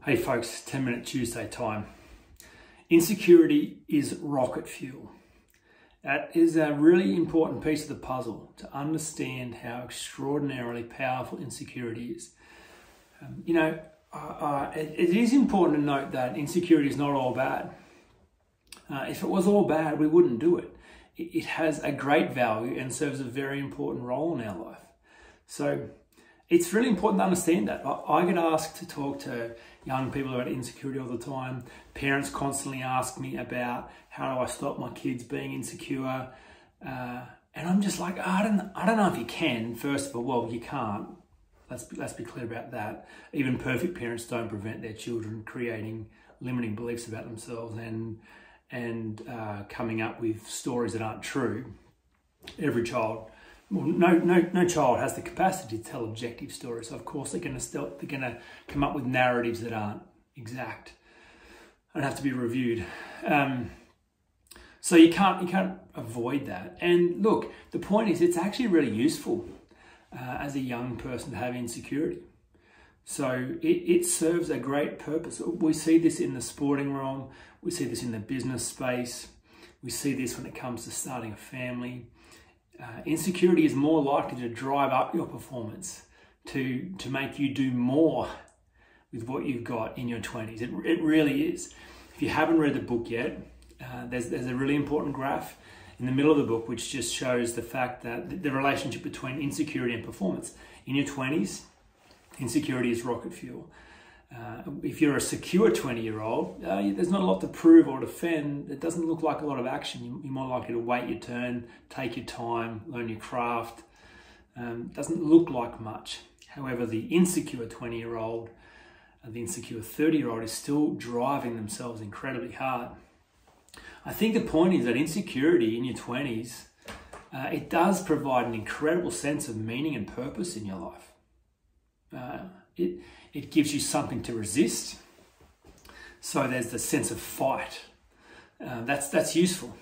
Hey folks, 10-minute Tuesday time. Insecurity is rocket fuel. That is a really important piece of the puzzle to understand how extraordinarily powerful insecurity is. It is important to note that insecurity is not all bad. If it was all bad, we wouldn't do it. It has a great value and serves a very important role in our life. So it's really important to understand that. I get asked to talk to young people about insecurity all the time. Parents constantly ask me about how do I stop my kids being insecure. And I'm just like, I don't know if you can. First of all, well, you can't. Let's be clear about that. Even perfect parents don't prevent their children creating limiting beliefs about themselves and coming up with stories that aren't true. Every child. Well, no child has the capacity to tell objective stories. So of course they're going to come up with narratives that aren't exact and have to be reviewed. So you can't avoid that. And look, the point is, it's actually really useful as a young person to have insecurity. So it serves a great purpose. We see this in the sporting realm. We see this in the business space. We see this when it comes to starting a family. Insecurity is more likely to drive up your performance, to make you do more with what you've got in your 20s. It really is. If you haven't read the book yet, there's a really important graph in the middle of the book which just shows the fact that the relationship between insecurity and performance. In your 20s, insecurity is rocket fuel. If you're a secure 20-year-old, there's not a lot to prove or defend. It doesn't look like a lot of action. You're more likely to wait your turn, take your time, learn your craft. Doesn't look like much. However, the insecure 20-year-old, the insecure 30-year-old is still driving themselves incredibly hard. I think the point is that insecurity in your 20s, it does provide an incredible sense of meaning and purpose in your life. It gives you something to resist. So there's the sense of fight. That's useful.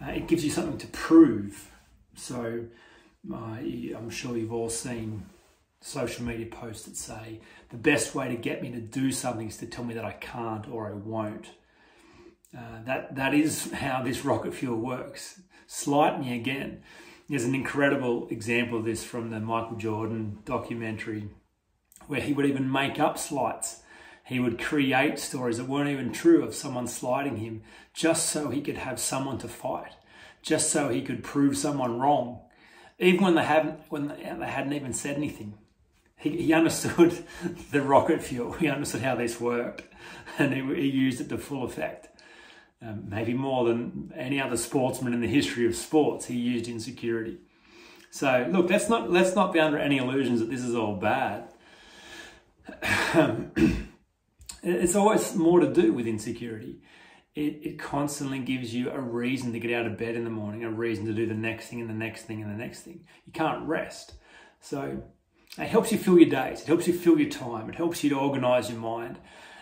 It gives you something to prove. So I'm sure you've all seen social media posts that say, the best way to get me to do something is to tell me that I can't or I won't. That is how this rocket fuel works. Slight me again. There's an incredible example of this from the Michael Jordan documentary, where he would even make up slights. He would create stories that weren't even true of someone slighting him, just so he could have someone to fight, just so he could prove someone wrong, even when they hadn't even said anything. He understood the rocket fuel. He understood how this worked, and he used it to full effect. Maybe more than any other sportsman in the history of sports, he used insecurity. So look, let's not be under any illusions that this is all bad. It's always more to do with insecurity. It constantly gives you a reason to get out of bed in the morning, a reason to do the next thing and the next thing and the next thing. You can't rest. So it helps you fill your days. It helps you fill your time. It helps you to organize your mind.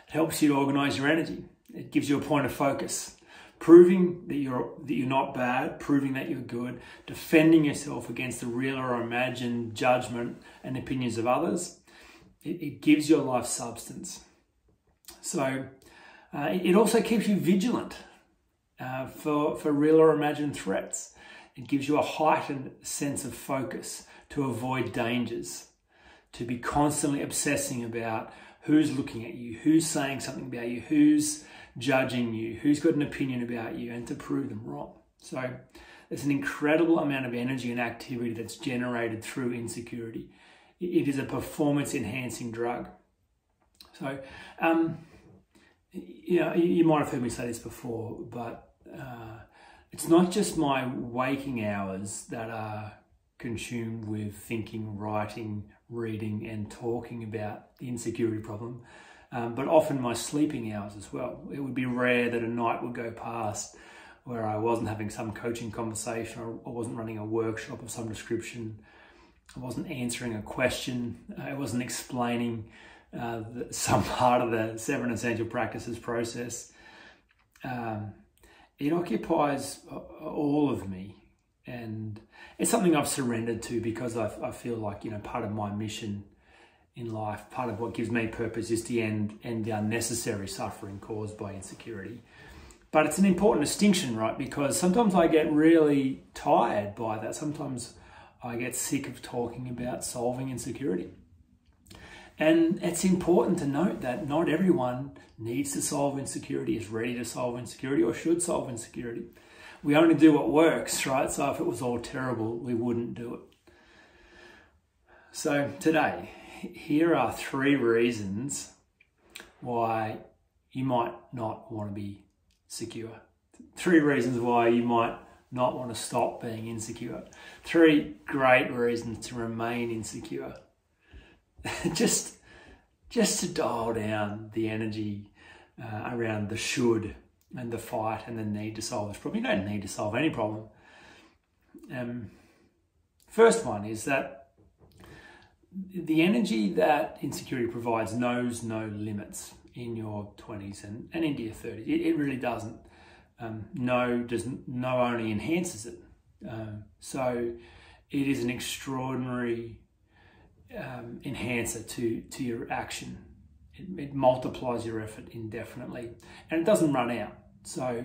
It helps you to organize your energy. It gives you a point of focus. Proving that you're not bad, proving that you're good, defending yourself against the real or imagined judgment and opinions of others. It gives your life substance. So it also keeps you vigilant for real or imagined threats. It gives you a heightened sense of focus to avoid dangers, to be constantly obsessing about who's looking at you, who's saying something about you, who's judging you, who's got an opinion about you, and to prove them wrong. So there's an incredible amount of energy and activity that's generated through insecurity. It is a performance-enhancing drug. So, you might have heard me say this before, but it's not just my waking hours that are consumed with thinking, writing, reading, and talking about the insecurity problem, but often my sleeping hours as well. It would be rare that a night would go past where I wasn't having some coaching conversation, or I wasn't running a workshop of some description, I wasn't answering a question, I wasn't explaining some part of the 7 Essential Practices process. It occupies all of me, and it's something I've surrendered to because I feel like, part of my mission in life. Part of what gives me purpose is to end the unnecessary suffering caused by insecurity. But it's an important distinction, right? Because sometimes I get really tired by that. Sometimes I get sick of talking about solving insecurity. And it's important to note that not everyone needs to solve insecurity, is ready to solve insecurity, or should solve insecurity. We only do what works, right? So if it was all terrible, we wouldn't do it. So today, here are 3 reasons why you might not want to be secure. 3 reasons why you might not want to stop being insecure. 3 great reasons to remain insecure. just to dial down the energy around the should and the fight and the need to solve this problem. You don't need to solve any problem. First one is that the energy that insecurity provides knows no limits in your 20s and into your 30s. It really doesn't. No only enhances it. So it is an extraordinary enhancer to your action. It multiplies your effort indefinitely, and it doesn't run out. So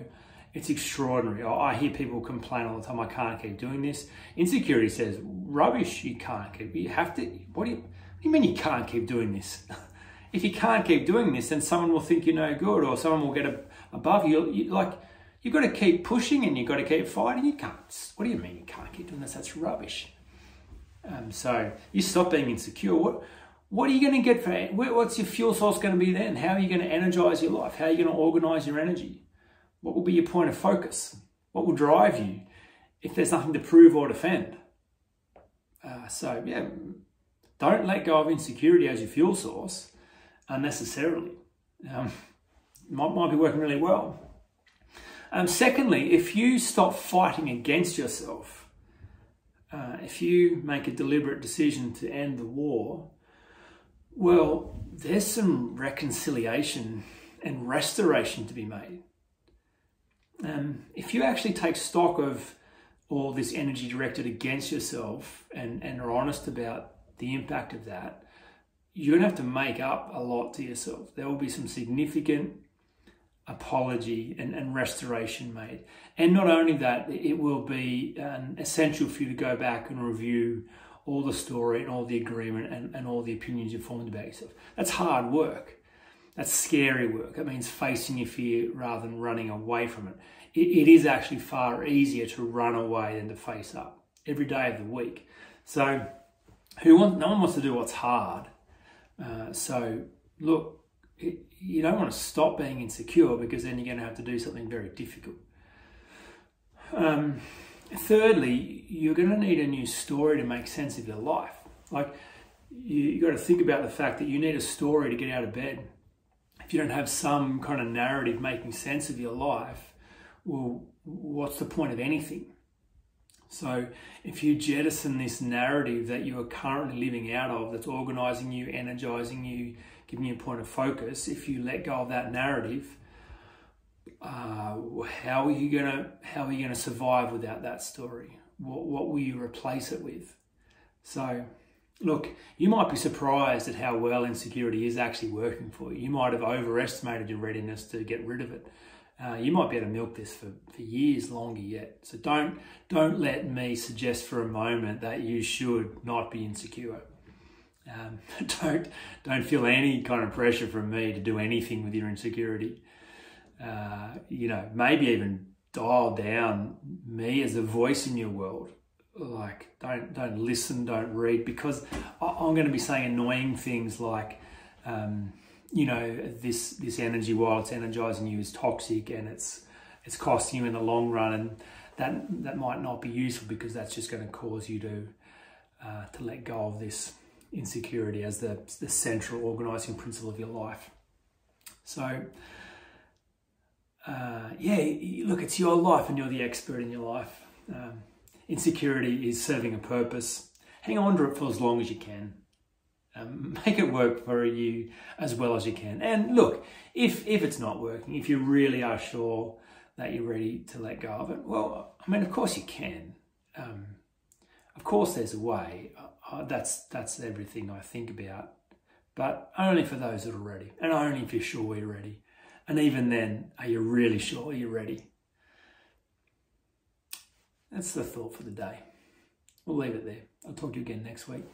it's extraordinary. I hear people complain all the time, I can't keep doing this. Insecurity says, rubbish, you can't keep, you have to, what do you mean you can't keep doing this? If you can't keep doing this, then someone will think you're no good, or someone will get above you. You've got to keep pushing and you've got to keep fighting. You can't, what do you mean you can't keep doing this? That's rubbish. So you stop being insecure. What are you going to get for, what's your fuel source going to be then? How are you going to energize your life? How are you going to organize your energy? What will be your point of focus? What will drive you if there's nothing to prove or defend? So yeah, don't let go of insecurity as your fuel source unnecessarily. Might be working really well. Secondly, if you stop fighting against yourself, if you make a deliberate decision to end the war, well, there's some reconciliation and restoration to be made. If you actually take stock of all this energy directed against yourself and are honest about the impact of that, you're going to have to make up a lot to yourself. There will be some significant apology and restoration made. And not only that, it will be essential for you to go back and review all the story and all the agreement and all the opinions you've formed about yourself. That's hard work. That's scary work. That means facing your fear rather than running away from it. It is actually far easier to run away than to face up every day of the week. So no one wants to do what's hard. So look, you don't want to stop being insecure, because then you're going to have to do something very difficult. Thirdly, you're going to need a new story to make sense of your life. Like, you got to think about the fact that you need a story to get out of bed. If you don't have some kind of narrative making sense of your life, well, what's the point of anything? So if you jettison this narrative that you are currently living out of, that's organizing you, energizing you, giving you a point of focus, if you let go of that narrative, how are you gonna survive without that story? What will you replace it with? So look, you might be surprised at how well insecurity is actually working for you. You might have overestimated your readiness to get rid of it. You might be able to milk this for years longer yet. So don't let me suggest for a moment that you should not be insecure. Don't feel any kind of pressure from me to do anything with your insecurity. Maybe even dial down me as a voice in your world. Like, don't listen, don't read, because I'm going to be saying annoying things like, this energy, while it's energizing you, is toxic and it's costing you in the long run, and that might not be useful, because that's just going to cause you to let go of this insecurity as the central organizing principle of your life. So look, it's your life and you're the expert in your life. Insecurity is serving a purpose. Hang on to it for as long as you can. Make it work for you as well as you can. And look, if it's not working, if you really are sure that you're ready to let go of it, well, I mean, of course you can. Of course there's a way. That's everything I think about but only for those that are ready, and only if you're sure you're ready. And even then, are you really sure you're ready? That's the thought for the day. We'll leave it there. I'll talk to you again next week.